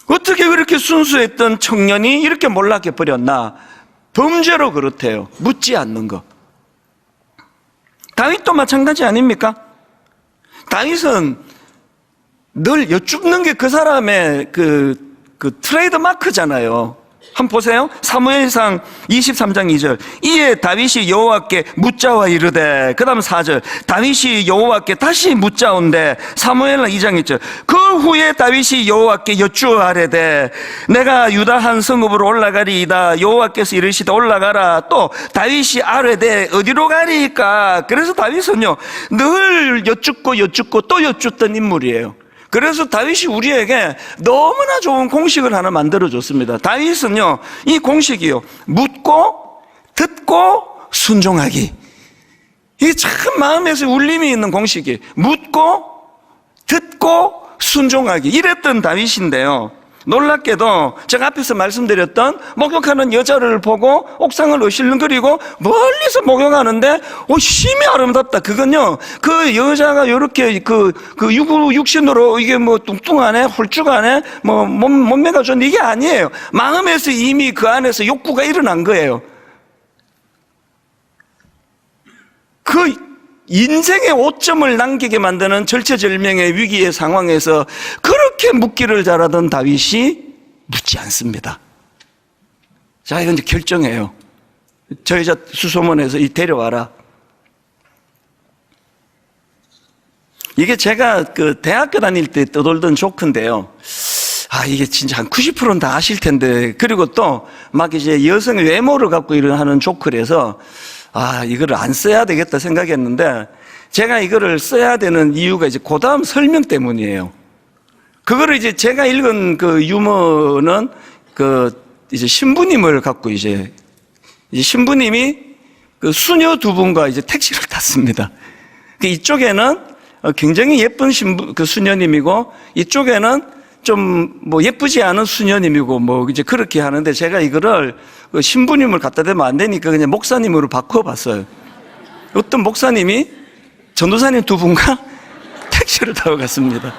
어떻게 그렇게 순수했던 청년이 이렇게 몰락해 버렸나? 범죄로 그렇대요. 묻지 않는 거. 다윗도 마찬가지 아닙니까? 다윗은 늘 여쭙는 게 그 사람의 그 트레이드 마크잖아요. 한번 보세요. 사무엘상 23장 2절. 이에 다윗이 여호와께 묻자와 이르되, 그 다음 4절. 다윗이 여호와께 다시 묻자온데, 사무엘상 2장 2절. 그 후에 다윗이 여호와께 여쭈어하래되, 내가 유다 한 성읍으로 올라가리이다. 여호와께서 이르시되 올라가라. 또 다윗이 아뢰되 어디로 가리이까? 그래서 다윗은요 늘 여쭙고 또 여쭙던 인물이에요. 그래서 다윗이 우리에게 너무나 좋은 공식을 하나 만들어줬습니다. 다윗은요, 이 공식이요, 묻고, 듣고, 순종하기. 이게 참 마음에서 울림이 있는 공식이에요. 묻고, 듣고, 순종하기. 이랬던 다윗인데요. 놀랍게도 제가 앞에서 말씀드렸던 목욕하는 여자를 보고 옥상을 어실렁거리고 멀리서 목욕하는데 심히 아름답다. 그건요, 그 여자가 이렇게 육신으로 이게 뭐 뚱뚱하네, 홀쭉하네, 뭐 몸매가 좋네, 이게 아니에요. 마음에서 이미 그 안에서 욕구가 일어난 거예요. 그 인생의 오점을 남기게 만드는 절체절명의 위기의 상황에서 그렇게 묻기를 잘하던 다윗이 묻지 않습니다. 자, 이건 이제 결정해요. 저 여자 수소문해서 데려와라. 이게 제가 그 대학교 다닐 때 떠돌던 조크인데요. 이게 진짜 한 90%는 다 아실 텐데, 그리고 또 막 이제 여성의 외모를 갖고 하는 조크라서 이거를 안 써야 되겠다 생각했는데, 제가 이거를 써야 되는 이유가 이제 그 다음 설명 때문이에요. 그거를 이제 제가 읽은 그 유머는 이제 신부님을 갖고 이제 신부님이 그 수녀 두 분과 이제 택시를 탔습니다. 이쪽에는 굉장히 예쁜 수녀님이고, 이쪽에는 좀 뭐 예쁘지 않은 수녀님이고 뭐 이제 그렇게 하는데, 제가 이거를 신부님을 갖다 대면 안 되니까 그냥 목사님으로 바꿔봤어요. 어떤 목사님이 전도사님 두 분과 택시를 타고 갔습니다.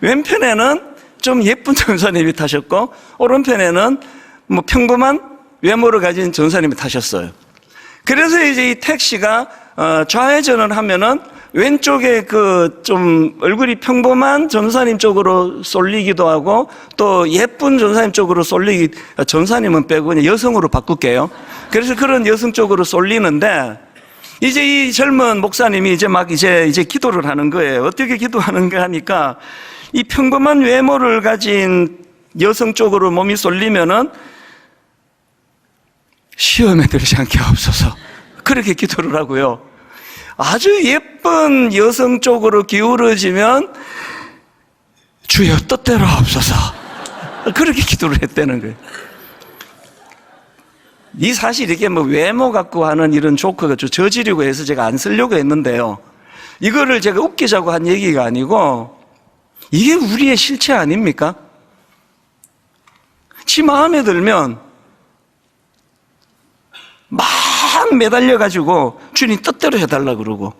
왼편에는 좀 예쁜 전도사님이 타셨고, 오른편에는 뭐 평범한 외모를 가진 전도사님이 타셨어요. 그래서 이제 이 택시가 좌회전을 하면은 왼쪽에 좀 얼굴이 평범한 전사님 쪽으로 쏠리기도 하고, 또 예쁜 전사님 쪽으로 전사님은 빼고 그냥 여성으로 바꿀게요. 그래서 그런 여성 쪽으로 쏠리는데, 이제 이 젊은 목사님이 이제 기도를 하는 거예요. 어떻게 기도하는가 하니까, 이 평범한 외모를 가진 여성 쪽으로 몸이 쏠리면은 시험에 들지 않게 하옵소서. 그렇게 기도를 하고요. 아주 예쁜 여성 쪽으로 기울어지면 주여 뜻대로 하옵소서. 그렇게 기도를 했다는 거예요. 이 사실 이게 뭐 외모 갖고 하는 이런 조크가 좀 저지르고 해서 제가 안 쓰려고 했는데요. 이거를 제가 웃기자고 한 얘기가 아니고, 이게 우리의 실체 아닙니까? 지 마음에 들면 막 매달려가지고 주님 뜻대로 해달라 그러고,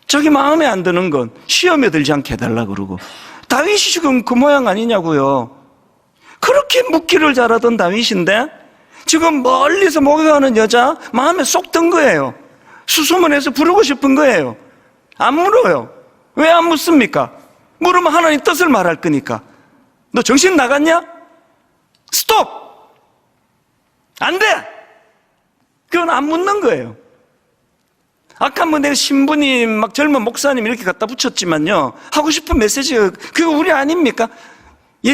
자기 마음에 안 드는 건 시험에 들지 않게 해달라 그러고. 다윗이 지금 그 모양 아니냐고요. 그렇게 묻기를 잘하던 다윗인데 지금 멀리서 목욕하는 여자 마음에 쏙 든 거예요. 수소문해서 부르고 싶은 거예요. 안 물어요. 왜 안 묻습니까? 물으면 하나님 뜻을 말할 거니까. 너 정신 나갔냐? 스톱! 안 돼! 그건 안 묻는 거예요. 아까 뭐 내가 신부님, 막 젊은 목사님 이렇게 갖다 붙였지만요, 하고 싶은 메시지가 그거 우리 아닙니까?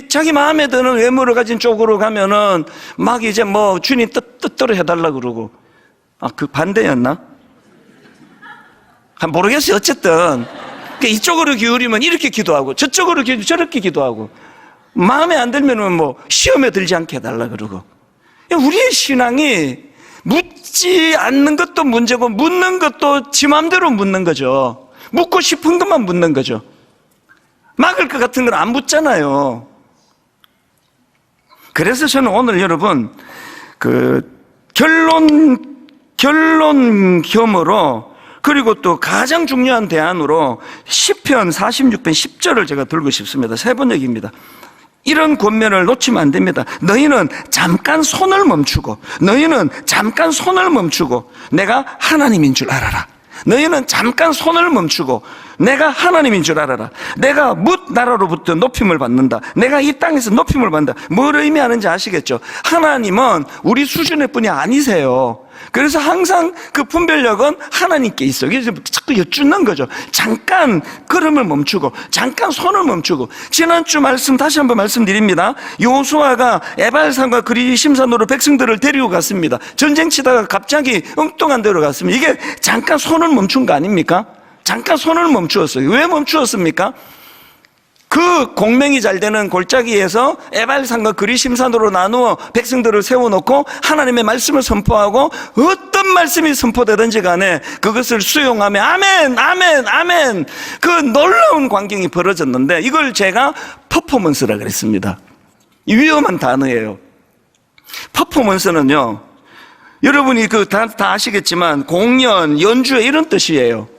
자기 마음에 드는 외모를 가진 쪽으로 가면은 막 이제 뭐 주님 뜻대로 해달라 그러고. 그 반대였나? 모르겠어요. 어쨌든 이쪽으로 기울이면 이렇게 기도하고, 저쪽으로 기울이면 저렇게 기도하고, 마음에 안 들면은 뭐 시험에 들지 않게 해달라 그러고. 우리의 신앙이 묻지 않는 것도 문제고, 묻는 것도 지 마음대로 묻는 거죠. 묻고 싶은 것만 묻는 거죠. 막을 것 같은 걸 안 묻잖아요. 그래서 저는 오늘 여러분 결론혐으로, 그리고 또 가장 중요한 대안으로 시편 46편 10절을 제가 들고 싶습니다. 세 번역입니다. 이런 권면을 놓치면 안 됩니다. 너희는 잠깐 손을 멈추고, 너희는 잠깐 손을 멈추고 내가 하나님인 줄 알아라. 너희는 잠깐 손을 멈추고 내가 하나님인 줄 알아라. 내가 뭇 나라로부터 높임을 받는다. 내가 이 땅에서 높임을 받는다. 뭘 의미하는지 아시겠죠? 하나님은 우리 수준의 분이 아니세요. 그래서 항상 그 분별력은 하나님께 있어요. 그래서 자꾸 여쭙는 거죠. 잠깐 걸음을 멈추고, 잠깐 손을 멈추고. 지난주 말씀 다시 한번 말씀드립니다. 여호수아가 에발산과 그리심산으로 백성들을 데리고 갔습니다. 전쟁 치다가 갑자기 엉뚱한 데로 갔습니다. 이게 잠깐 손을 멈춘 거 아닙니까? 잠깐 손을 멈추었어요. 왜 멈추었습니까? 그 공명이 잘 되는 골짜기에서 에발산과 그리심산으로 나누어 백성들을 세워놓고 하나님의 말씀을 선포하고, 어떤 말씀이 선포되든지 간에 그것을 수용하며 아멘, 아멘, 아멘, 그 놀라운 광경이 벌어졌는데, 이걸 제가 퍼포먼스라 그랬습니다. 이 위험한 단어예요. 퍼포먼스는요, 여러분이 다 아시겠지만 공연, 연주회 이런 뜻이에요.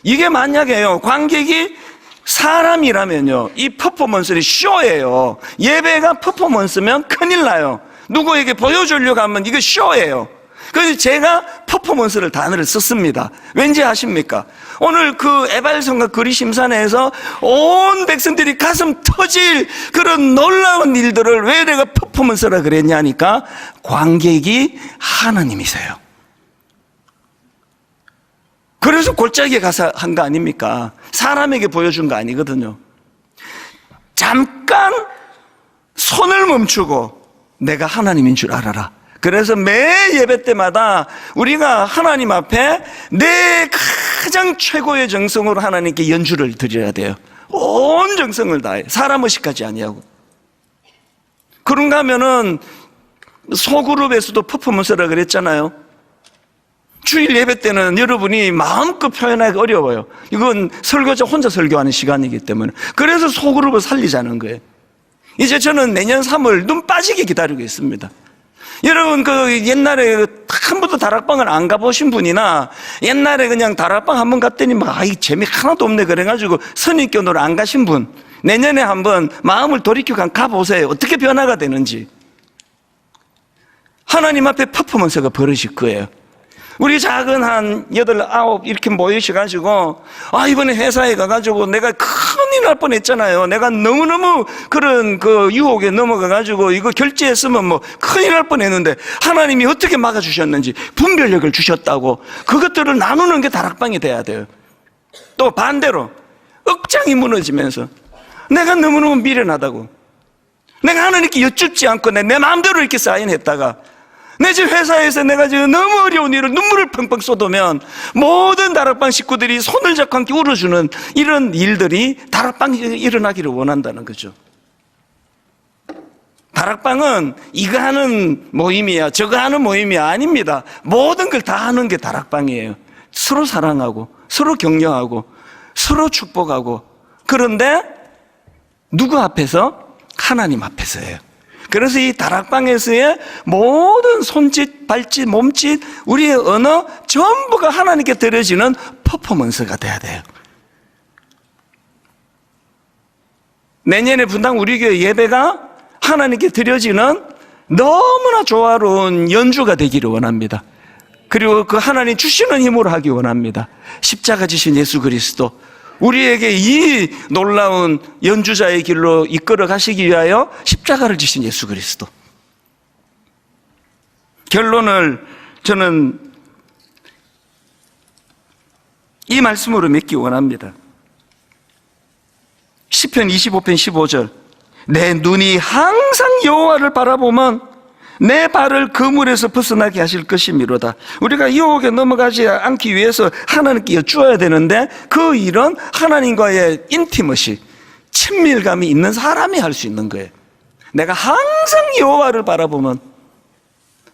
이게 만약에요, 관객이 사람이라면요, 이 퍼포먼스는 쇼예요. 예배가 퍼포먼스면 큰일 나요. 누구에게 보여주려고 하면 이거 쇼예요. 그래서 제가 퍼포먼스를 단어를 썼습니다. 왠지 아십니까? 오늘 그 에발산과 그리심산에서 온 백성들이 가슴 터질 그런 놀라운 일들을 왜 내가 퍼포먼스라 그랬냐니까, 관객이 하나님이세요. 그래서 골짜기에 가서 한 거 아닙니까? 사람에게 보여준 거 아니거든요. 잠깐 손을 멈추고 내가 하나님인 줄 알아라. 그래서 매 예배 때마다 우리가 하나님 앞에 내 가장 최고의 정성으로 하나님께 연주를 드려야 돼요. 온 정성을 다해. 사람 의식하지 아니하고. 그런가 하면은 소그룹에서도 퍼포먼스라 그랬잖아요. 주일 예배 때는 여러분이 마음껏 표현하기 어려워요. 이건 설교자 혼자 설교하는 시간이기 때문에. 그래서 소그룹을 살리자는 거예요. 이제 저는 내년 3월 눈 빠지게 기다리고 있습니다. 여러분, 그 옛날에 한 번도 다락방을 안 가보신 분이나, 옛날에 그냥 다락방 한번 갔더니 막 아이 재미 하나도 없네 그래가지고 선입견으로 안 가신 분, 내년에 한번 마음을 돌이켜 가보세요. 어떻게 변화가 되는지. 하나님 앞에 퍼포먼스가 벌어질 거예요. 우리 작은 한 8, 9 이렇게 모이셔가지고, 이번에 회사에 가가지고 내가 큰일 날 뻔했잖아요. 내가 너무너무 그런 그 유혹에 넘어가가지고 이거 결제했으면 뭐 큰일 날 뻔했는데 하나님이 어떻게 막아주셨는지 분별력을 주셨다고, 그것들을 나누는 게 다락방이 돼야 돼요. 또 반대로 억장이 무너지면서 내가 너무너무 미련하다고, 내가 하나님께 여쭙지 않고 내 마음대로 이렇게 사인했다가 내 집 회사에서 내가 지금 너무 어려운 일을 눈물을 펑펑 쏟으면 모든 다락방 식구들이 손을 잡고 함께 울어주는 이런 일들이 다락방에 일어나기를 원한다는 거죠. 다락방은 이거 하는 모임이야, 저거 하는 모임이 아닙니다. 모든 걸 다 하는 게 다락방이에요. 서로 사랑하고 서로 격려하고 서로 축복하고. 그런데 누구 앞에서? 하나님 앞에서예요. 그래서 이 다락방에서의 모든 손짓, 발짓, 몸짓, 우리의 언어 전부가 하나님께 드려지는 퍼포먼스가 돼야 돼요. 내년에 분당 우리 교회 예배가 하나님께 드려지는 너무나 조화로운 연주가 되기를 원합니다. 그리고 그 하나님 주시는 힘으로 하기 원합니다. 십자가 지신 예수 그리스도, 우리에게 이 놀라운 연주자의 길로 이끌어 가시기 위하여 십자가를 지신 예수 그리스도. 결론을 저는 이 말씀으로 맺기 원합니다. 시편 25편 15절, 내 눈이 항상 여호와를 바라보면 내 발을 그물에서 벗어나게 하실 것이미로다. 우리가 유혹에 넘어가지 않기 위해서 하나님께 여쭈어야 되는데, 그 일은 하나님과의 인티머시, 친밀감이 있는 사람이 할 수 있는 거예요. 내가 항상 여호와를 바라보면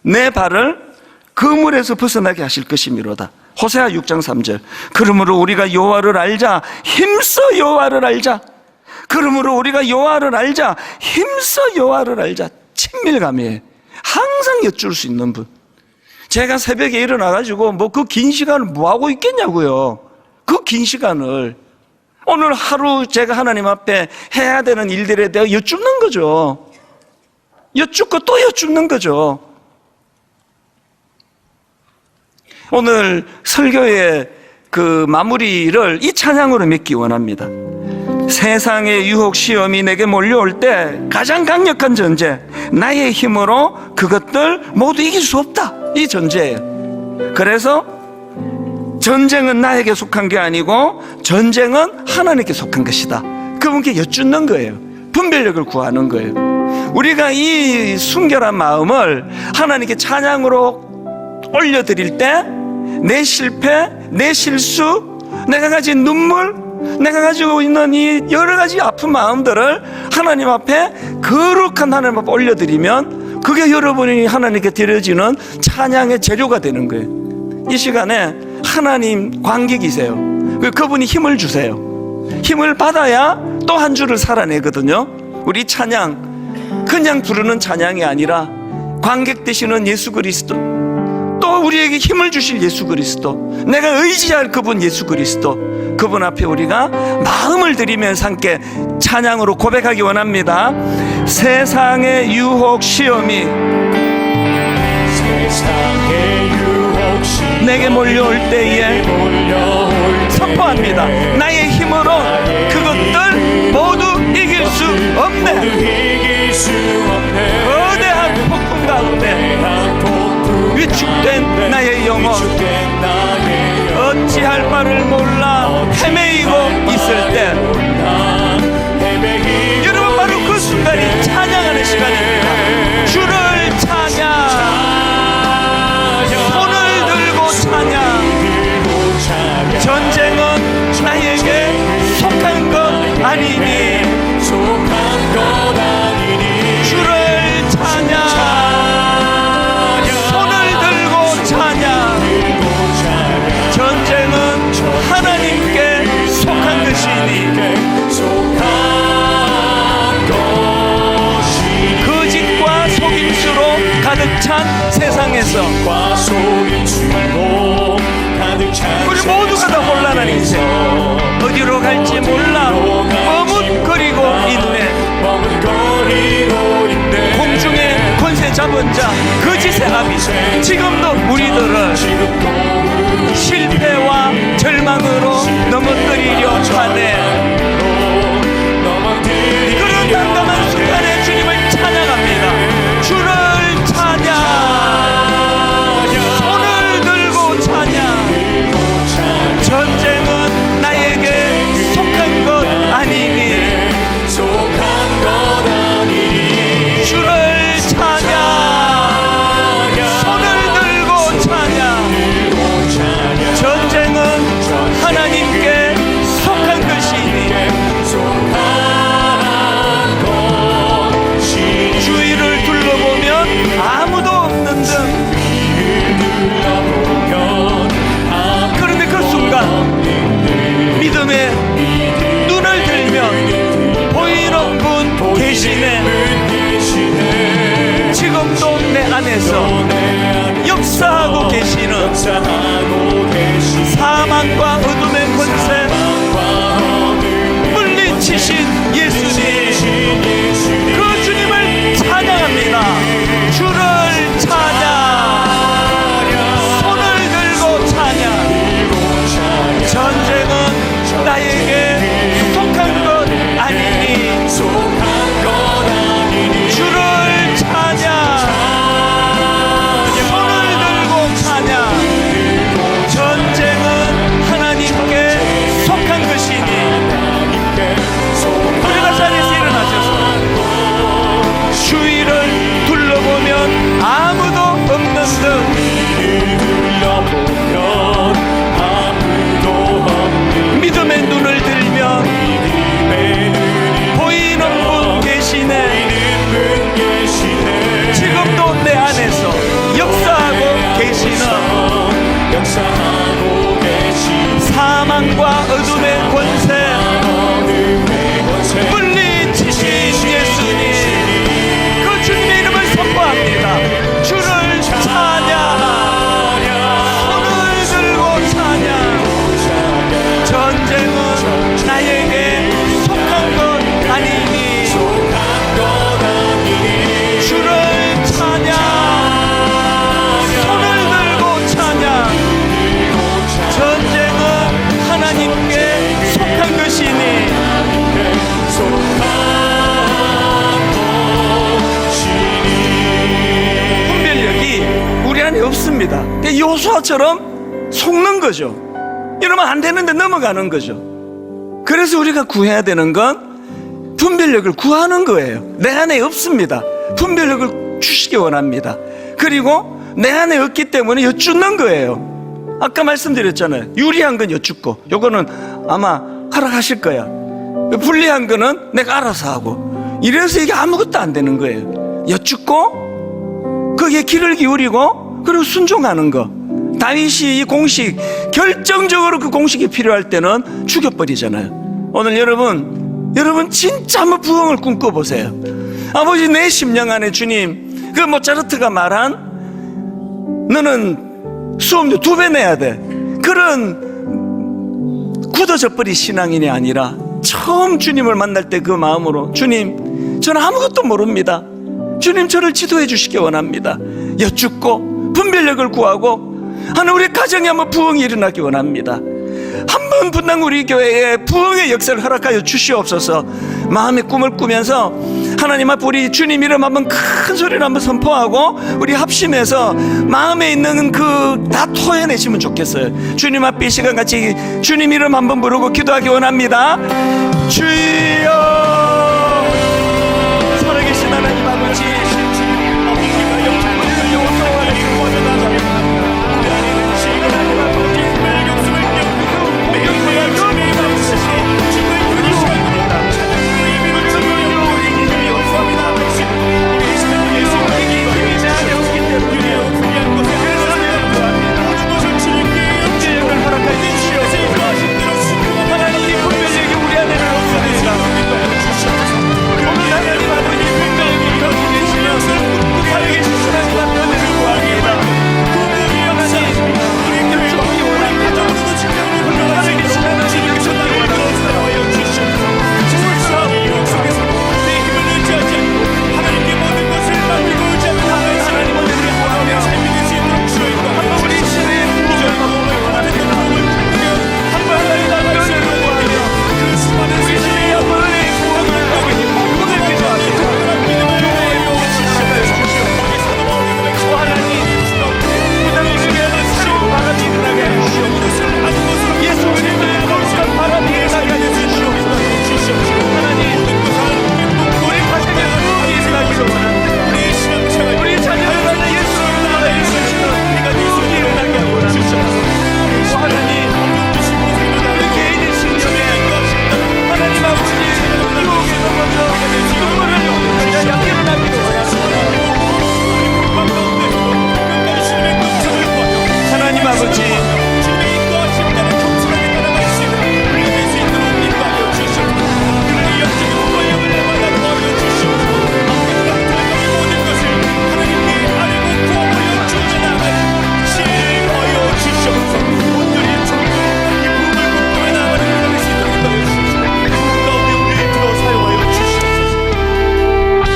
내 발을 그물에서 벗어나게 하실 것이미로다. 호세아 6장 3절, 그러므로 우리가 여호와를 알자, 힘써 여호와를 알자. 그러므로 우리가 여호와를 알자, 힘써 여호와를 알자. 친밀감이에요. 항상 여쭐 수 있는 분. 제가 새벽에 일어나가지고 뭐 그 긴 시간을 뭐 하고 있겠냐고요. 그 긴 시간을 오늘 하루 제가 하나님 앞에 해야 되는 일들에 대해 여쭙는 거죠. 여쭙고 또 여쭙는 거죠. 오늘 설교의 그 마무리를 이 찬양으로 맺기 원합니다. 세상의 유혹 시험이 내게 몰려올 때 가장 강력한 전제, 나의 힘으로 그것들 모두 이길 수 없다, 이 전제예요. 그래서 전쟁은 나에게 속한 게 아니고 전쟁은 하나님께 속한 것이다. 그분께 여쭙는 거예요. 분별력을 구하는 거예요. 우리가 이 순결한 마음을 하나님께 찬양으로 올려드릴 때 내 실패, 내 실수, 내가 가진 눈물, 내가 가지고 있는 이 여러 가지 아픈 마음들을 하나님 앞에, 거룩한 하나님 앞에 올려드리면 그게 여러분이 하나님께 드려지는 찬양의 재료가 되는 거예요. 이 시간에 하나님 관객이세요. 그분이 힘을 주세요. 힘을 받아야 또 한 주를 살아내거든요. 우리 찬양, 그냥 부르는 찬양이 아니라 관객 되시는 예수 그리스도, 또 우리에게 힘을 주실 예수 그리스도, 내가 의지할 그분 예수 그리스도, 그분 앞에 우리가 마음을 들이면서 함께 찬양으로 고백하기 원합니다. 세상의 유혹 시험이 내게 몰려올 때에 선포합니다. 나의 힘으로 그것들 모두 이길 수 없네. 거대한 폭풍 가운데 위축된 나의 영혼, 어찌할 바를 몰라 헤매이고 있을 때, 여러분 바로 그 순간이 찬양하는 시간입니다. 주를 찬양, 손을 들고 찬양. 전쟁은 나에게 속한 것 아니니 주를 찬양, 전쟁은 하나님께 속한 것이니 거짓과 속임수로 가득 찬 세상에서 우리 모두가 다 혼란한 인생, 어디로 갈지 몰라 머뭇거리고 있네. 공중의 권세 잡은 자, 거짓의 아비, 지금도 우리들을 실패와 절망으로 넘어뜨리려 하네. 그런 난감한 순간에 주님을 찬양합니다. 주를 찬양, 손을 들고 찬양. 전쟁은 나에게 속한 것 아니니 주를 찬양, 손을 들고 찬양. 전쟁은 하나님께 속한 것이니 주위를 둘러보면 아무도 없는 듯, 그런데 그 순간 믿음의 눈을 들면 보이는 분 계시네. 지금도 내 안에서 역사하고 계시는 사망과 어둠의 권세 물리치신 예수님, 그 주님을 찬양합니다. 주를 찬양, 손을 들고 찬양. 전쟁은 나에게 속한 것 아니니 주를 찬양, 손을 들고 찬양. 소처럼 속는 거죠. 이러면 안 되는데 넘어가는 거죠. 그래서 우리가 구해야 되는 건 분별력을 구하는 거예요. 내 안에 없습니다. 분별력을 주시기 원합니다. 그리고 내 안에 없기 때문에 여쭙는 거예요. 아까 말씀드렸잖아요. 유리한 건 여쭙고, 요거는 아마 허락하실 거야. 불리한 거는 내가 알아서 하고. 이래서 이게 아무것도 안 되는 거예요. 여쭙고 거기에 귀를 기울이고 그리고 순종하는 거. 다윗이 이 공식, 결정적으로 그 공식이 필요할 때는 죽여버리잖아요. 오늘 여러분 진짜 한번 부흥을 꿈꿔보세요. 아버지, 내 심령 안에 주님, 그 모차르트가 말한 너는 수업료 2배 내야 돼, 그런 굳어져 버린 신앙인이 아니라 처음 주님을 만날 때 그 마음으로, 주님, 저는 아무것도 모릅니다. 주님, 저를 지도해 주시기 원합니다. 여쭙고 분별력을 구하고 하는 우리 가정에 한번 부흥이 일어나기 원합니다. 한번 분당 우리 교회에 부흥의 역사를 허락하여 주시옵소서. 마음의 꿈을 꾸면서 하나님 앞 우리 주님 이름 한번 큰 소리로 한번 선포하고 우리 합심해서 마음에 있는 그 다 토해내시면 좋겠어요. 주님 앞에 이 시간 같이 주님 이름 한번 부르고 기도하기 원합니다. 주여, 살아계신 하나님 아버지,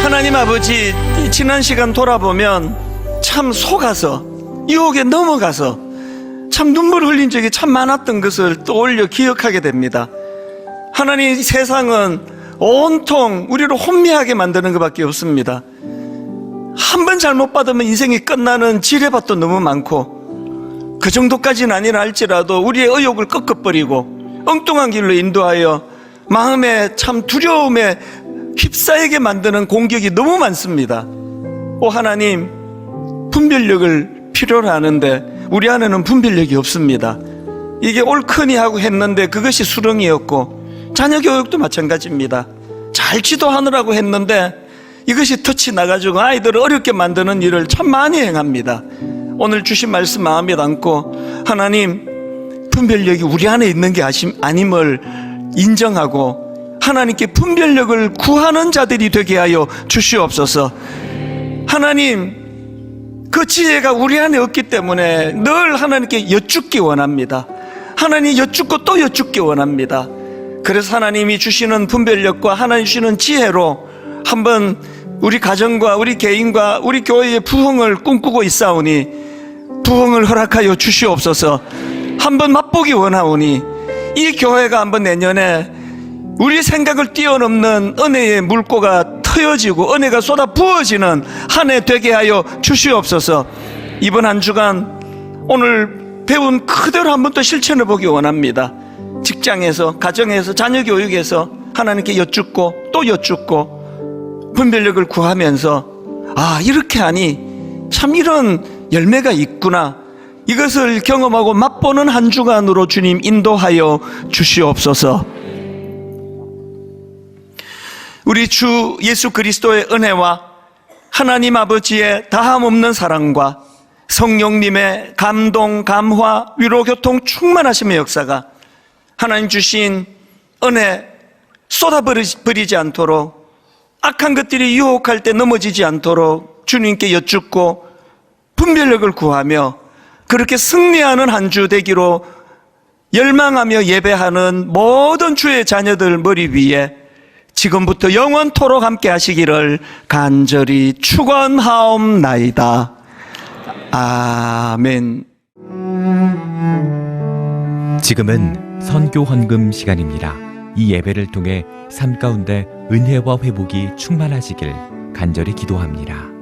하나님 아버지, 지난 시간 돌아보면 참 속아서 유혹에 넘어가서 참 눈물 흘린 적이 참 많았던 것을 떠올려 기억하게 됩니다. 하나님, 세상은 온통 우리를 혼미하게 만드는 것밖에 없습니다. 한 번 잘못 받으면 인생이 끝나는 지뢰밭도 너무 많고, 그 정도까지는 아니라 할지라도 우리의 의욕을 꺾어버리고 엉뚱한 길로 인도하여 마음에 참 두려움에 휩싸이게 만드는 공격이 너무 많습니다. 오 하나님, 분별력을 필요로 하는데 우리 안에는 분별력이 없습니다. 이게 옳거니 하고 했는데 그것이 수렁이었고, 자녀 교육도 마찬가지입니다. 잘 지도하느라고 했는데 이것이 터치 나가지고 아이들을 어렵게 만드는 일을 참 많이 행합니다. 오늘 주신 말씀 마음에 담고, 하나님, 분별력이 우리 안에 있는 게 아님을 인정하고 하나님께 분별력을 구하는 자들이 되게 하여 주시옵소서. 하나님, 그 지혜가 우리 안에 없기 때문에 늘 하나님께 여쭙기 원합니다. 하나님, 여쭙고 또 여쭙기 원합니다. 그래서 하나님이 주시는 분별력과 하나님 주시는 지혜로 한번 우리 가정과 우리 개인과 우리 교회의 부흥을 꿈꾸고 있사오니 부흥을 허락하여 주시옵소서. 한번 맛보기 원하오니 이 교회가 한번 내년에 우리 생각을 뛰어넘는 은혜의 물꼬가 터여지고 은혜가 쏟아 부어지는 한 해 되게 하여 주시옵소서. 이번 한 주간 오늘 배운 그대로 한 번 더 실천해 보기 원합니다. 직장에서, 가정에서, 자녀 교육에서 하나님께 여쭙고 또 여쭙고 분별력을 구하면서 이렇게 하니 참 이런 열매가 있구나, 이것을 경험하고 맛보는 한 주간으로 주님 인도하여 주시옵소서. 우리 주 예수 그리스도의 은혜와 하나님 아버지의 다함없는 사랑과 성령님의 감동, 감화, 위로, 교통 충만하심의 역사가 하나님 주신 은혜 쏟아버리지 않도록, 악한 것들이 유혹할 때 넘어지지 않도록 주님께 여쭙고 분별력을 구하며 그렇게 승리하는 한 주 되기로 열망하며 예배하는 모든 주의 자녀들 머리 위에 지금부터 영원토록 함께 하시기를 간절히 축원하옵나이다. 아멘. 지금은 선교 헌금 시간입니다. 이 예배를 통해 삶 가운데 은혜와 회복이 충만하시길 간절히 기도합니다.